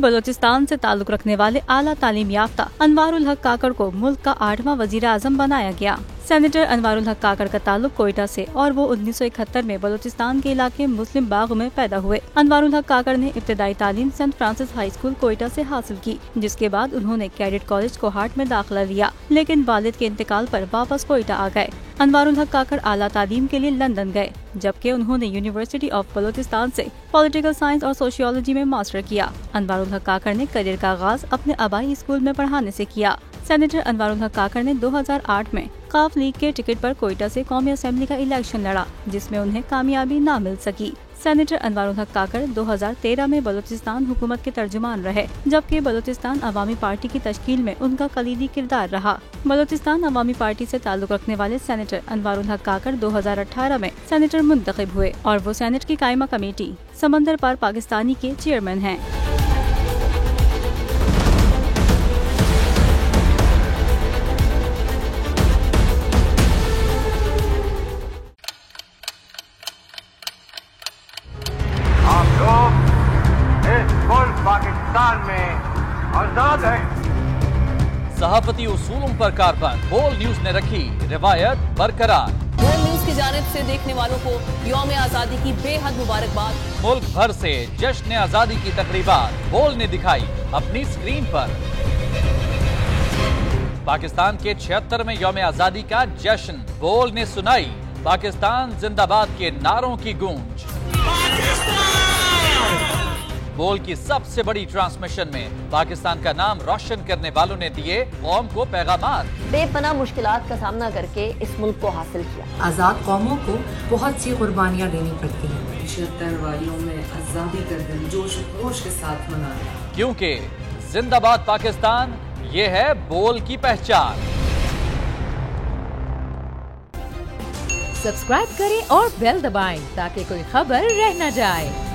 बलोचिस्तान से ताल्लुक रखने वाले आला तालीम याफ्ता अनवारुल हक काकड़ को मुल्क का 8वां वजीर आज़म बनाया गया। सेनेटर अनवारुल हक काकड़ का ताल्लुक कोयटा से और वो 1971 में बलोचिस्तान के इलाके मुस्लिम बाग में पैदा हुए। अनवारुल हक काकड़ ने इब्तदाई तालीम Saint Francis high school Quetta से हासिल की, जिसके बाद उन्होंने कैडेट कॉलेज कोहाट में दाखिला लिया, लेकिन वालिद के इंतकाल पर वापस कोयटा आ गए। अनवारुल हक काकड़ आला तालीम के लिए लंदन गए, जबकि उन्होंने यूनिवर्सिटी ऑफ बलोचिस्तान से पॉलिटिकल साइंस और सोशियोलॉजी में मास्टर किया। अनवारुल हक काकड़ ने करियर का आगाज अपने आबाई स्कूल में पढ़ाने से किया। सेनेटर अनवारुल हक काकड़ ने 2008 में काफ लीग के टिकट पर कोयटा से कौमी असेंबली का इलेक्शन लड़ा, जिसमें उन्हें कामयाबी न मिल सकी। सेनेटर अनवारुल हक काकड़ 2013 में बलोचिस्तान हुकूमत के तर्जुमान रहे, जबकि बलोचिस्तान अवामी पार्टी की तश्कील में उनका कलीदी किरदार रहा। बलोचिस्तान अवामी पार्टी से ताल्लुक रखने वाले सेनेटर अनवारुल हक काकड़ 2018 में सेनेटर मुंतखब हुए और वो सेनेट की कायमा कमेटी समंदर पार पाकिस्तानी के चेयरमैन हैं। पाकिस्तान में आजाद है। सहाफती उसूलों पर कारबंद बोल न्यूज ने रखी रिवायत बरकरार। बोल न्यूज की जानिब से देखने वालों को यौम आजादी की बेहद मुबारकबाद। मुल्क भर से जश्न आजादी की तकरीबात बोल ने दिखाई अपनी स्क्रीन पर। पाकिस्तान के 76वें यौम आजादी का जश्न बोल ने सुनाई पाकिस्तान जिंदाबाद के नारों की गूंज। बोल की सबसे बड़ी ट्रांसमिशन में पाकिस्तान का नाम रोशन करने वालों ने दिए कौम को पैगामात। बेपनाह मुश्किलात का सामना करके इस मुल्क को हासिल किया। आजाद कौमों को बहुत सी कुर्बानियां देनी पड़ती हैं। 76 वालियों में आजादी का दिन जोश खरोश के साथ मनाया, क्योंकि जिंदाबाद पाकिस्तान ये है बोल की पहचान। सब्सक्राइब करें और बेल दबाएं ताकि कोई खबर रह न जाए।